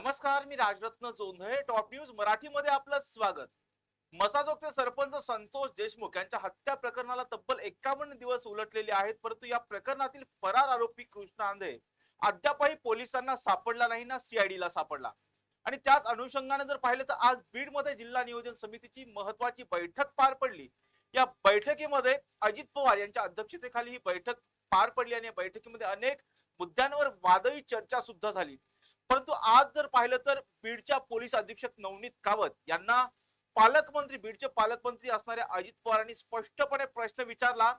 नमस्कार, मी Rajratna Jondhale. Top news मराठीमध्ये आपलं स्वागत. मसाजोगचे सरपंच संतोष देशमुख यांच्या हत्या प्रकरणाला तब्बल 51 दिवस उलटलेले आहेत, परंतु या प्रकरणातील फरार आरोपी कृष्ण आंधळे अद्यापही पोलिसांना सापडला नाही ना सीआयडीला सापडला. आणि त्याच अनुषंगाने जर पाहिलं तर आज बीड मध्ये जिल्हा नियोजन समितीची महत्वाची बैठक पार पडली. या बैठकीमध्ये अजित पवार यांच्या अध्यक्षतेखाली ही बैठक पार पडली आणि या बैठकीमध्ये अनेक मुद्द्यांवर वादळी चर्चा सुद्धा झाली. परंतु आज जर पाहिलं तर बीडच्या पोलीस अधीक्षक नवनीत कावत यांना बीडचे पालकमंत्री असणाऱ्या अजित पवारांनी स्पष्टपणे प्रश्न विचारला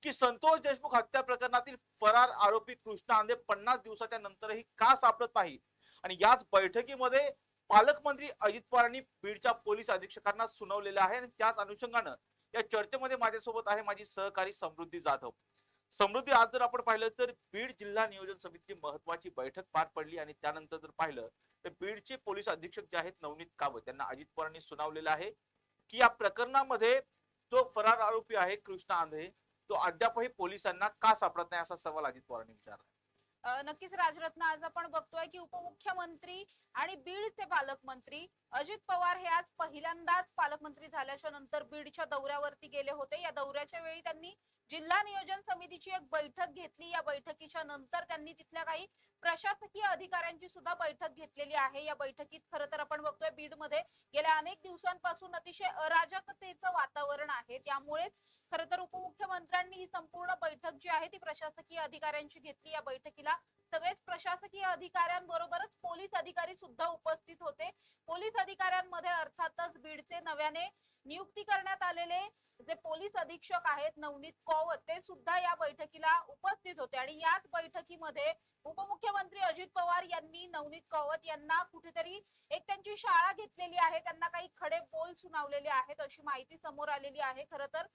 की संतोष देशमुख हत्या प्रकरणातील फरार आरोपी कृष्ण आंधळे 50 दिवसाच्या नंतरही का सापडत नाही. आणि याच बैठकीमध्ये पालकमंत्री अजित पवारांनी बीडच्या पोलीस अधीक्षकांना सुनावलेले आहे. आणि त्याच अनुषंगानं या चर्चेमध्ये माझ्यासोबत आहे माझी सहकारी समृद्धी जाधव. समृद्धी, आज जर आपण पाहिलं तर बीड जिल्हा नियोजन समितीची महत्वाची बैठक पार पडली आणि त्यानंतर जर पाहिलं तर बीडचे पोलीस अधीक्षक जे आहेत नवनीत कावत यांना अजित पवारांनी सुनावलेलं आहे की या प्रकरणामध्ये जो फरार आरोपी आहे कृष्ण आंधळे तो अद्यापही पोलिसांना का सापडत नाही असा सवाल अजित पवारांनी विचारला. नक्कीच राजरत्न, आज आपण बघतोय की उपमुख्यमंत्री आणि बीडचे पालकमंत्री अजित पवार हे आज पहिल्यांदाच पालकमंत्री झाल्याच्या नंतर बीडच्या दौऱ्यावरती गेले होते. या दौऱ्याच्या वेळी त्यांनी जिल्हा नियोजन समितीची एक बैठक घेतली. या बैठकीच्या नंतर त्यांनी तिथल्या काही प्रशासकीय अधिकाऱ्यांची सुद्धा बैठक घेतलेली आहे. या बैठकीत खरं तर आपण बघतोय बीडमध्ये गेल्या अनेक दिवसांपासून अतिशय अराजकतेचं वातावरण आहे. त्यामुळेच खरं तर उपमुख्यमंत्र्यांनी ही संपूर्ण बैठक जी आहे ती प्रशासकीय अधिकाऱ्यांची घेतली. या बैठकीला सगळेच प्रशासकीय अधिकाऱ्यांबरोबरच पोलीस अधिकारी सुद्धा उपस्थित होते. पोलीस अधिकाऱ्यांमध्ये अर्थातच बीडचे नव्याने नियुक्ती करण्यात आलेले जे पोलीस अधीक्षक आहेत नवनीत कौवत ते सुद्धा या बैठकीला उपस्थित होते. आणि याच बैठकीमध्ये उपमुख्यमंत्री अजित पवार यांनी नवनीत कौवत यांना कुठेतरी एक त्यांची शाळा घेतलेली आहे, त्यांना काही खडे बोल सुनावलेले आहेत अशी माहिती समोर आलेली आहे. खरं तर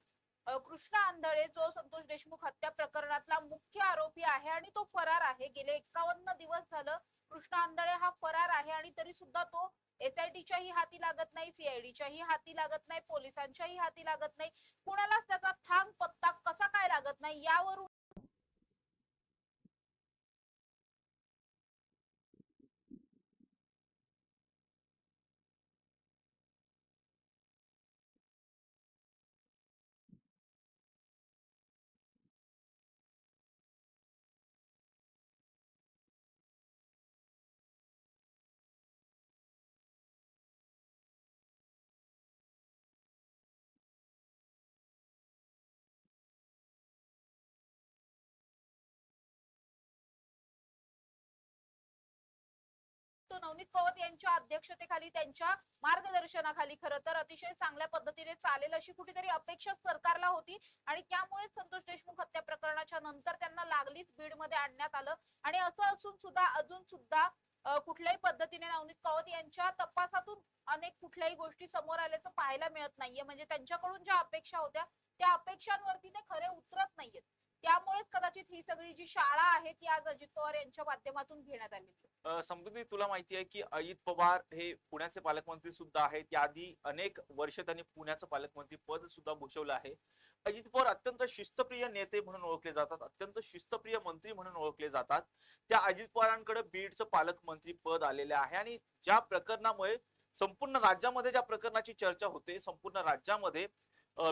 कृष्ण आंधळे जो संतोष देशमुख हत्या प्रकरणातला मुख्य आरोपी आहे आणि तो फरार आहे. गेले 51 दिवस झालं कृष्ण आंधळे हा फरार आहे आणि तरी सुद्धा तो एसआयटीच्याही हाती लागत नाही, सीआयडीच्याही हाती लागत नाही, पोलिसांच्याही हाती लागत नाही. कुणालाच त्याचा थांग पत्ता कसा काय लागत नाही यावरून नवनीत कौवत यांच्या अध्यक्षतेखाली त्यांच्या मार्गदर्शनाखाली खरं तर अतिशय चांगल्या पद्धतीने चालेल अशी कुठेतरी अपेक्षा सरकारला होती. आणि त्यामुळेच संतोष देशमुख हत्या प्रकरणाच्या नंतर त्यांना लागलीच बीड मध्ये आणण्यात आलं. आणि असं असून सुद्धा अजून सुद्धा कुठल्याही पद्धतीने नवनीत कौवत यांच्या तपासातून अनेक कुठल्याही गोष्टी समोर आल्याचं पाहायला मिळत नाहीये. म्हणजे त्यांच्याकडून ज्या अपेक्षा होत्या त्या अपेक्षांवरती ते खरे उतरत नाहीयेत. त्यामुळेच कदाचित ही सगळी जी शाळा आहे ती आज अजित पवार यांच्या माध्यमातून घेण्यात आली. समृद्धी, तुला माहिती आहे की अजित पवार हे पुण्याचे पालकमंत्री सुद्धा आहेत. त्याआधी अनेक वर्ष त्यांनी पुण्याचं पालकमंत्री पद सुद्धा भूषवलं आहे. अजित पवार अत्यंत शिस्तप्रिय नेते म्हणून ओळखले जातात, अत्यंत शिस्तप्रिय मंत्री म्हणून ओळखले जातात. त्या अजित पवारांकडे बीडचं पालकमंत्री पद आलेले आहे. आणि ज्या प्रकरणामुळे संपूर्ण राज्यामध्ये ज्या प्रकरणाची चर्चा होते, संपूर्ण राज्यामध्ये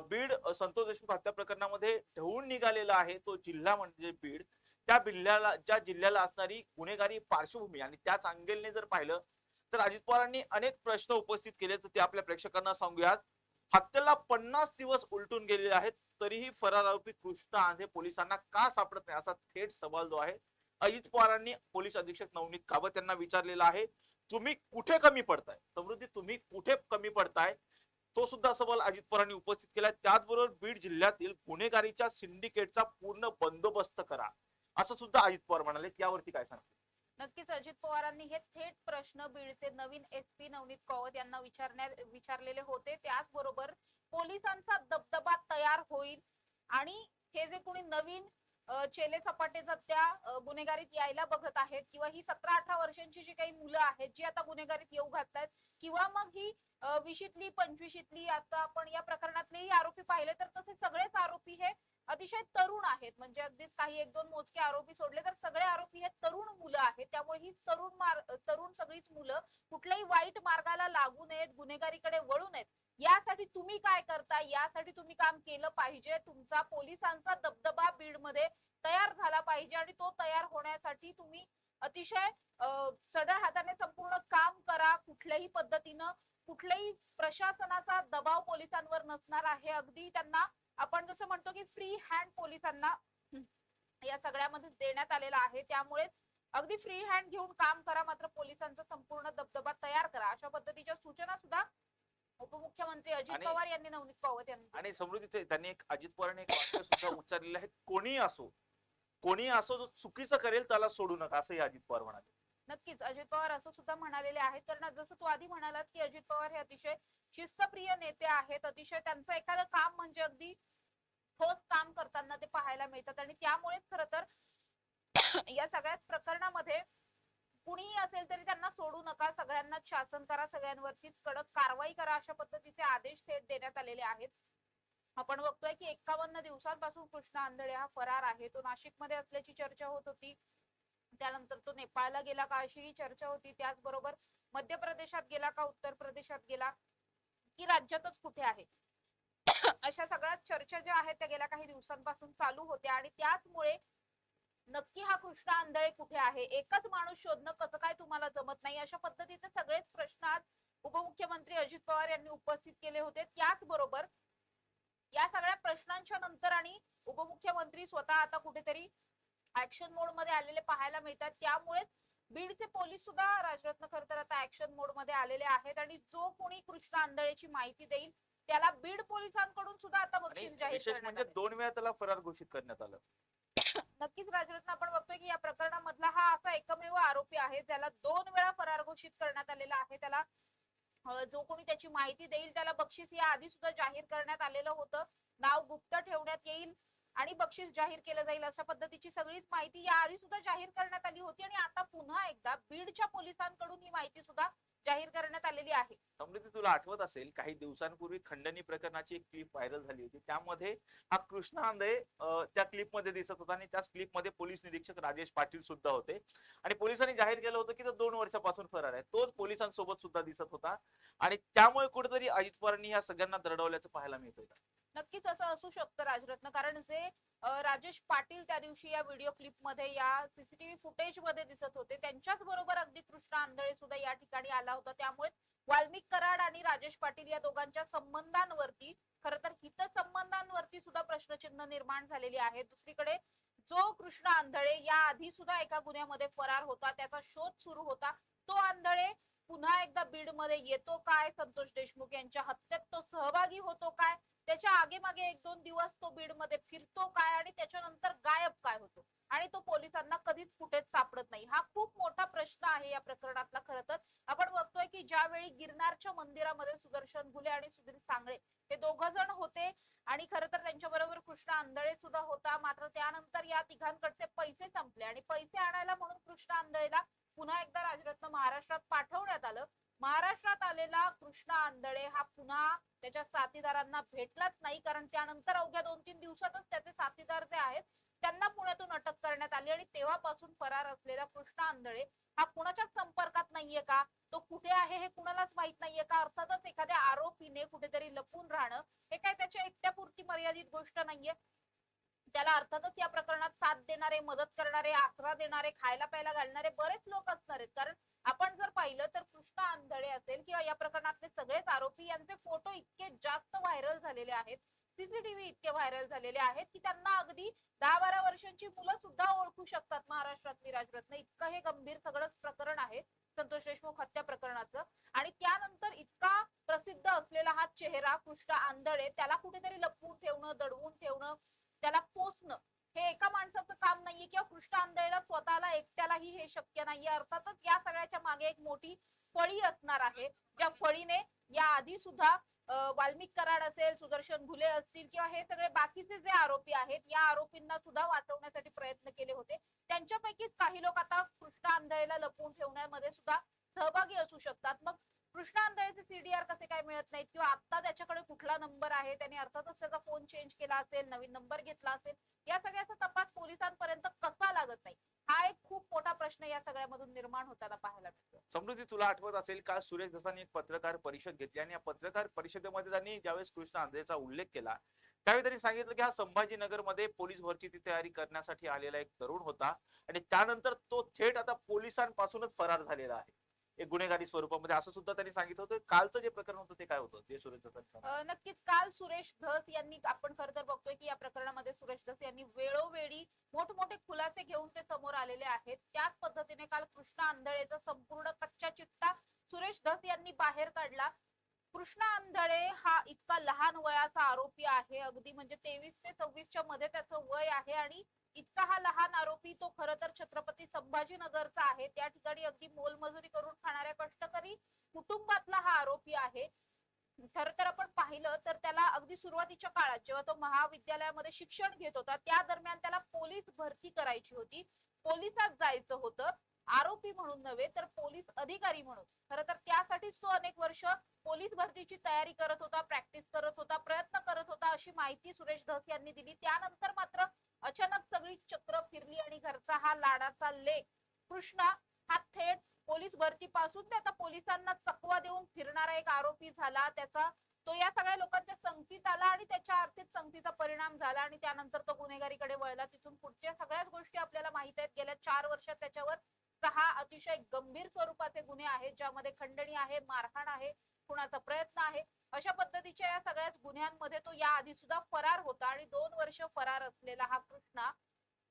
बीड संतोष देशमुख हत्या प्रकरणामध्ये ढवळून निघालेला आहे तो जिल्हा म्हणजे बीड. ज्या जिल्ह्याला असणारी गुन्हेगारी पार्श्वभूमी आणि त्याच अँगलने जर पाहिलं तर अजित पवारांनी अनेक प्रश्न उपस्थित केले, तर ते आपल्या प्रेक्षकांना सांगूयात. हत्येला 50 दिवस उलटून गेलेले आहेत, तरीही फरार आरोपी कृष्ण आंधळे पोलिसांना का सापडत नाही असा थेट सवाल जो आहे अजित पवारांनी पोलीस अधीक्षक नवनीत कावत यांना विचारलेला आहे. तुम्ही कुठे कमी पडताय समृद्धी, तुम्ही कुठे कमी पडताय, तो सुद्धा सवाल अजित पवारांनी उपस्थित केला. त्याचबरोबर बीड जिल्ह्यातील गुन्हेगारीच्या सिंडिकेटचा पूर्ण बंदोबस्त करा असं सुद्धा अजित पवार म्हणाले. यावरती काय सांगते? नक्कीच अजित पवारांनी हे थेट प्रश्न बीडचे नवीन एसपी नवनीत कौवत यांना विचारलेले होते. त्याचबरोबर पोलिसांचा दबदबा तयार होईल आणि हे जे कोणी नवीन चेले चपाटे त्या गुन्हेगारीत यायला बघत आहेत किंवा ही 17-18 वर्षांची जी काही मुलं आहेत जी आता गुन्हेगारीत येऊ घातल्यात किंवा मग ही 20शीतली 25शीतली आता आपण या प्रकरणातलेही आरोपी पाहिले तर तसे सगळेच आरोपी हे अतिशय तरुण आहेत. म्हणजे अगदीच काही एक दोन मोजके आरोपी सोडले तर सगळे आरोपी हे तरुण मुलं आहेत. त्यामुळे ही तरुण सगळीच मुलं कुठल्याही वाईट मार्गाला लागू नयेत, गुन्हेगारीकडे वळू नयेत, यासाठी तुम्ही काय करता, यासाठी तुम्ही काम केलं पाहिजे. तुमचा पोलिसांचा दबदबा बीडमध्ये तयार झाला पाहिजे आणि तो तयार होण्यासाठी तुम्ही अतिशय सढळ हाताने संपूर्ण काम करा. कुठल्याही पद्धतीनं कुठल्याही प्रशासनाचा दबाव पोलिसांवर नसणार आहे. अगदी त्यांना आपण जसं म्हणतो की फ्री हँड पोलिसांना या सगळ्यामध्ये देण्यात आलेला आहे. त्यामुळेच अगदी फ्री हँड घेऊन काम करा, मात्र पोलिसांचा संपूर्ण दबदबा तयार करा, अशा पद्धतीच्या सूचना सुद्धा उपमुख्यमंत्री अजित पवार यांनी नवनीत पवार यांनी आणि समृद्धी त्यांनी एक अजित पवारांनी एक वाक्य सुद्धा उच्चारलेलं आहे, कोणी असो जो चुकीचं करेल त्याला सोडू नका, असंही अजित पवार म्हणाले. नक्कीच अजित पवार असं सुद्धा म्हणालेले आहेत. कारण जसं तू आधी म्हणालात की अजित पवार हे अतिशय शिस्तप्रिय नेते आहेत. अतिशय त्यांचं एखादं काम म्हणजे अगदी ठोस काम करताना ते पाहायला मिळतात आणि त्यामुळेच खरं तर या सगळ्याच प्रकरणामध्ये कुणीही असेल तरी त्यांना सोडू नका, सगळ्यांना शासन करा, सगळ्यांवरती कडक कारवाई करा, अशा पद्धतीचे आदेश थेट देण्यात आलेले आहेत. आपण बघतोय की 51 दिवसांपासून कृष्णा आंधळे हा फरार आहे. तो नाशिकमध्ये असल्याची चर्चा होत होती, त्यानंतर तो नेपाळला गेला का अशीही चर्चा होती. त्याचबरोबर मध्य प्रदेशात गेला का, उत्तर प्रदेशात गेला की राज्यातच कुठे आहे, अशा सगळ्या चर्चा ज्या आहेत त्या गेल्या काही दिवसांपासून चालू होत्या. आणि त्याचमुळे नक्की हा कृष्णा आंधळे कुठे आहे, एकच माणूस शोधणं कसं काय तुम्हाला जमत नाही, अशा पद्धतीचे सगळेच प्रश्न आज उपमुख्यमंत्री अजित पवार यांनी उपस्थित केले होते. त्याचबरोबर या सगळ्या प्रश्नांच्या नंतर आणि उपमुख्यमंत्री स्वतः आता कुठेतरी ऍक्शन मोड मध्ये आलेले पाहायला मिळतात. त्यामुळेच बीडचे पोलीस सुद्धा राजरत्न खरं तर आता ऍक्शन मोड मध्ये आलेले आहेत आणि जो कोणी कृष्णा आंधळेची माहिती देईल त्याला बीड पोलिसांकडून सुद्धा आता बक्षीस जाहीर विशेष करण्यात म्हणजे आले. 2 वेळा त्याला फरार घोषित करण्यात आलं. नक्कीच राजरत्न आपण बघतोय की या प्रकरणामधला हा असा एकमेव आरोपी आहे ज्याला 2 वेळा फरार घोषित करण्यात आलेला आहे. त्याला जो कोणी त्याची माहिती देईल त्याला बक्षीस या आधी सुद्धा जाहीर करण्यात आलेलं होतं. नाव गुप्त ठेवण्यात येईल आणि बक्षीस जाहीर केलं जाईल, अशा पद्धतीची सगळीच माहिती या आधी सुद्धा जाहीर करण्यात आली होती आणि आता पुन्हा एकदा बीडच्या पोलिसांकडून ही माहिती सुद्धा जाहीर करण्यात आलेली आहे. समृद्धी, तुला आठवत असेल काही दिवसांपूर्वी खंडणी प्रकरणाची एक क्लिप व्हायरल झाली होती. त्यामध्ये हा कृष्णा आंधळे त्या क्लिप मध्ये दिसत होता आणि त्याच क्लिप मध्ये पोलीस निरीक्षक राजेश पाटील सुद्धा होते आणि पोलिसांनी जाहीर केलं होतं की तो 2 वर्षापासून फरार आहे. तोच पोलिसांसोबत सुद्धा दिसत होता आणि त्यामुळे कुठेतरी अजित पवारांनी या सगळ्यांना दरडवल्याचं पाहायला मिळतंय. नक्कीच असं असू शकतं राजरत्न, कारण जे राजेश पाटील त्या दिवशी या व्हिडिओ क्लिप मध्ये या सीसीटीव्ही फुटेज मध्ये दिसत होते त्यांच्याच बरोबर अगदी कृष्णा आंधळे सुद्धा या ठिकाणी आला होता. त्यामुळे वाल्मिक कराड आणि राजेश पाटील या दोघांच्या संबंधांवरती खरं तर हितसंबंधांवरती सुद्धा प्रश्नचिन्ह निर्माण झालेली आहे. दुसरीकडे जो कृष्णा आंधळे या आधी सुद्धा एका गुन्ह्यामध्ये फरार होता, त्याचा शोध सुरू होता, तो आंधळे पुन्हा एकदा बीड मध्ये येतो काय, संतोष देशमुख यांच्या हत्येत तो सहभागी होतो काय, त्याच्या आगेमागे 1-2 दिवस तो बीड मध्ये फिरतो काय आणि त्याच्यानंतर गायब काय होतो आणि तो पोलिसांना कधीच कुठेच सापडत नाही, हा खूप मोठा प्रश्न आहे या प्रकरणातला. खरं तर आपण बघतोय की ज्यावेळी गिरनारच्या मंदिरामध्ये सुदर्शन घुले आणि सुधीर सांगळे हे 2 जण होते आणि खरं तर त्यांच्या बरोबर कृष्णा आंधळे सुद्धा होता, मात्र त्यानंतर या तिघांकडचे पैसे संपले आणि पैसे आणायला म्हणून कृष्णा आंधळेला पुन्हा एकदा राजरत्न महाराष्ट्रात पाठवण्यात आलं. महाराष्ट्रात आलेला कृष्णा आंधळे हा पुन्हा त्याच्या साथीदारांना भेटलाच नाही, कारण त्यानंतर अवघ्या 2-3 दिवसातच त्याचे साथीदार जे आहेत त्यांना पुण्यातून अटक करण्यात आली आणि तेव्हापासून फरार असलेला कृष्णा आंधळे हा कुणाच्याच संपर्कात नाहीये का, तो कुठे आहे हे कुणालाच माहित नाहीये का. अर्थातच एखाद्या आरोपीने कुठेतरी लपून राहणं हे काय त्याच्या एकट्यापुरती मर्यादित गोष्ट नाहीये. त्याला अर्थातच या प्रकरणात साथ देणारे, मदत करणारे, आसरा देणारे, खायला प्यायला घालणारे बरेच लोक असणार आहेत. कारण आपण जर पाहिलं तर कृष्णा आंधळे असेल किंवा या प्रकरणातले सगळेच आरोपी यांचे फोटो इतके जास्त व्हायरल झालेले आहेत, सीसीटीव्ही इतके व्हायरल झालेले आहेत की त्यांना अगदी 10-12 वर्षांची मुलं सुद्धा ओळखू शकतात महाराष्ट्रातली राजरत्न. इतकं हे गंभीर सगळंच प्रकरण आहे संतोष देशमुख हत्या प्रकरणाचं. आणि त्यानंतर इतका प्रसिद्ध असलेला हा चेहरा कृष्णा आंधळे त्याला कुठेतरी लपवून ठेवणं, दडवून ठेवणं, त्याला पोसणं हे एका माणसाचं काम नाहीये किंवा कृष्णा आंधळेला स्वतःला एकट्यालाही हे शक्य नाहीये. अर्थातच या सगळ्याच्या मागे एक मोठी फळी असणार आहे, ज्या फळीने या आधी सुद्धा वाल्मिक कराड असेल, सुदर्शन घुले असतील किंवा हे सगळे बाकीचे जे आरोपी आहेत या आरोपींना सुद्धा वाचवण्यासाठी प्रयत्न केले होते. त्यांच्यापैकीच काही लोक आता कृष्णा आंधळेला लपवून ठेवण्यामध्ये सुद्धा सहभागी असू शकतात. मग कृष्णा आंधळेचे सीडीआर कसे काय मिळत नाहीत किंवा आता त्याच्याकडे कुठला नंबर आहे, त्याने अर्थातच त्याचा फोन चेंज केला असेल, नवीन नंबर घेतला असेल, या सगळ्याचा तपास पोलिसांपर्यंत कसा लागत नाही, हा एक खूप मोठा प्रश्न या सगळ्यामधून निर्माण होताना पाहायला मिळतो. समृद्धी, तुला आठवत असेल काल सुरेश धसांनी एक पत्रकार परिषद घेतली आणि या पत्रकार परिषदेमध्ये त्यांनी ज्यावेळेस कृष्ण आंधळेचा उल्लेख केला त्यावेळी त्यांनी सांगितलं की हा संभाजीनगर मध्ये पोलीस भरतीची तयारी करण्यासाठी आलेला एक तरुण होता आणि त्यानंतर तो थेट आता पोलिसांपासूनच फरार झालेला आहे एक गुन्हेगारी स्वरूपामध्ये, असं सुद्धा त्यांनी सांगितलं होतं. कालचं जे प्रकरण होतं ते काय होतं जे सुरेश धस नक्कीच काल सुरेश धस यांनी, आपण खरं तर बघतोय की या प्रकरणामध्ये सुरेश धस यांनी वेळोवेळी मोठमोठे खुलासे घेऊन ते समोर आलेले आहेत. त्याच पद्धतीने काल कृष्णा आंधळेचा संपूर्ण कच्चा चिट्टा सुरेश धस यांनी बाहेर काढला. कृष्णा आंधळे हा इतका लहान वयाचा आरोपी आहे, अगदी म्हणजे 23 ते 26च्या मध्ये त्याचं वय आहे आणि इतका हा लहान आरोपी तो खरं तर छत्रपती संभाजीनगरचा आहे. त्या ठिकाणी अगदी मोलमजुरी करून खाणाऱ्या कष्टकरी कुटुंबातला हा आरोपी आहे. खरं तर आपण पाहिलं तर त्याला अगदी सुरुवातीच्या काळात जेव्हा तो महाविद्यालयामध्ये शिक्षण घेत होता त्या दरम्यान त्याला पोलीस भरती करायची होती, पोलिसात जायचं होतं, आरोपी म्हणून नव्हे तर पोलीस अधिकारी म्हणून. खरं तर त्यासाठीच तो अनेक वर्ष पोलीस भरतीची तयारी करत होता, प्रॅक्टिस करत होता, प्रयत्न करत होता, अशी माहिती सुरेश धस यांनी दिली. त्यानंतर मात्र अचानक सगळी चक्र फिरली आणि घरचा हा लाडाचा लेक कृष्णा हा थेट पोलीस भरतीपासून ते आता पोलिसांना चकवा देऊन फिरणारा एक आरोपी झाला. त्याचा तो या सगळ्या लोकांच्या संगतीत आला आणि त्याच्या आर्थिक संगतीचा परिणाम झाला आणि त्यानंतर तो गुन्हेगारीकडे वळला. तिथून पुढच्या सगळ्याच गोष्टी आपल्याला माहित आहेत. गेल्या 4 वर्षात त्याच्यावर 6 अतिशय गंभीर स्वरूपाचे गुन्हे आहेत, ज्यामध्ये खंडणी आहे, मारहाण आहे, खुनाचा प्रयत्न आहे. अशा पद्धतीच्या या सगळ्याच गुन्ह्यांमध्ये तो या आधी सुद्धा फरार होता आणि 2 वर्ष फरार असलेला हा कृष्णा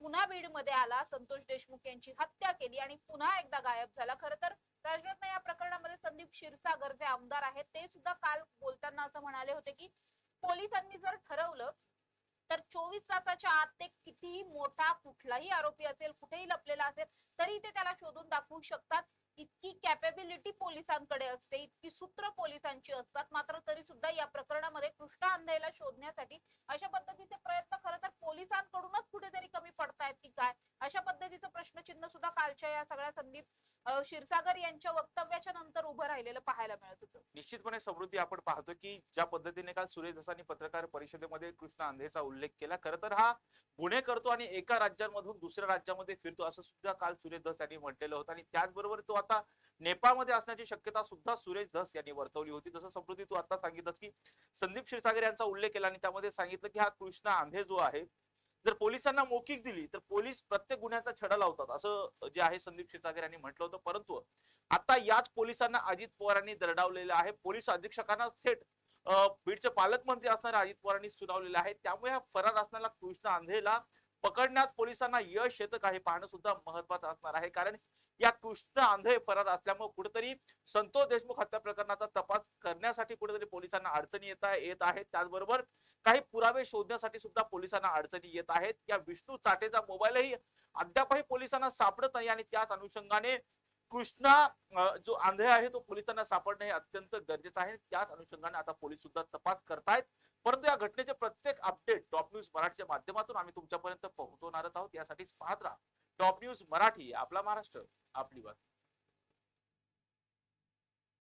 पुन्हा बीड मध्ये आला, संतोष देशमुख यांची हत्या केली आणि पुन्हा एकदा गायब झाला. खरं तर राजरत्न या प्रकरणामध्ये संदीप क्षीरसागर जे आमदार आहेत ते सुद्धा काल बोलताना असं म्हणाले होते की पोलिसांनी जर ठरवलं तर 24 तासाच्या आत ते कितीही मोठा कुठलाही आरोपी असेल, कुठेही लपलेला असेल, तरी ते त्याला शोधून दाखवू शकतात. इतकी कॅपेबिलिटी पोलिसांकडे असते, इतकी सूत्र पोलिसांची असतात. मात्र तरी सुद्धा या प्रकरणामध्ये कृष्णा आंधळेला शोधण्यासाठी अशा पद्धतीचे प्रयत्न खरं तर पोलिसांकडूनच कुठेतरी कमी पडतायत की काय, अशा पद्धतीचं प्रश्नचिन्ह सुद्धा कालच्या या सगळ्या संदीप क्षीरसागर यांच्या वक्तव्याच्या नंतर उभं राहिलेलं पाहायला मिळत होतं. निश्चितपणे समृद्धी, आपण पाहतो की ज्या पद्धतीने काल सुरेश धसांनी पत्रकार परिषदेमध्ये कृष्ण आंधळेचा उल्लेख केला, खरं तर हा गुन्हे करतो आणि एका राज्यांमधून दुसऱ्या राज्यामध्ये फिरतो असं सुद्धा काल सुरेश धस यांनी म्हटलेलं होतं आणि त्याचबरोबर तो आता नेपाळमध्ये असण्याची शक्यता सुद्धा सुरेश धस यांनी वर्तवली होती. जसं समृद्धी तू आता सांगितलं की संदीप क्षीरसागर यांचा उल्लेख केला आणि त्यामध्ये सांगितलं की हा कृष्ण आंधळे जो आहे, जर पोलिसांना मोकीक दिली तर पोलीस प्रत्येक गुन्ह्याचा छडा लावतात असं जे आहे संदीप क्षीरसागर यांनी म्हटलं होतं. परंतु आता याच पोलिसांना अजित पवारांनी दरडावलेलं आहे. पोलीस अधीक्षकांना थेट बीडचे पालकमंत्री असणारे अजित पवारांनी सुनावलेले आहे. त्यामुळे हा फरार असणारा कृष्ण आंधळेला पकडण्यात पोलिसांना यश येतं का हे पाहणं सुद्धा महत्वाचं असणार आहे. कारण या कृष्ण आंधळे फरार असल्यामुळे कुठेतरी संतोष देशमुख हत्या प्रकरणाचा तपास करण्यासाठी कुठेतरी पोलिसांना अडचणी येत आहेत. त्याचबरोबर काही पुरावे शोधण्यासाठी सुद्धा पोलिसांना अडचणी येत आहेत. या विष्णू चाटेचा मोबाईलही अद्यापही पोलिसांना सापडत नाही आणि त्याच अनुषंगाने कृष्णा जो आंधळे आहे तो पोलिसांना सापडणं हे अत्यंत गरजेचं आहे. त्याच अनुषंगाने आता पोलीस सुद्धा तपास करतायत. परंतु या घटनेचे प्रत्येक अपडेट टॉप न्यूज मराठीच्या माध्यमातून आम्ही तुमच्यापर्यंत पोहोचवणारच आहोत. यासाठीच पाहत राहा टॉप न्यूज मराठी, आपला महाराष्ट्र आपली बात.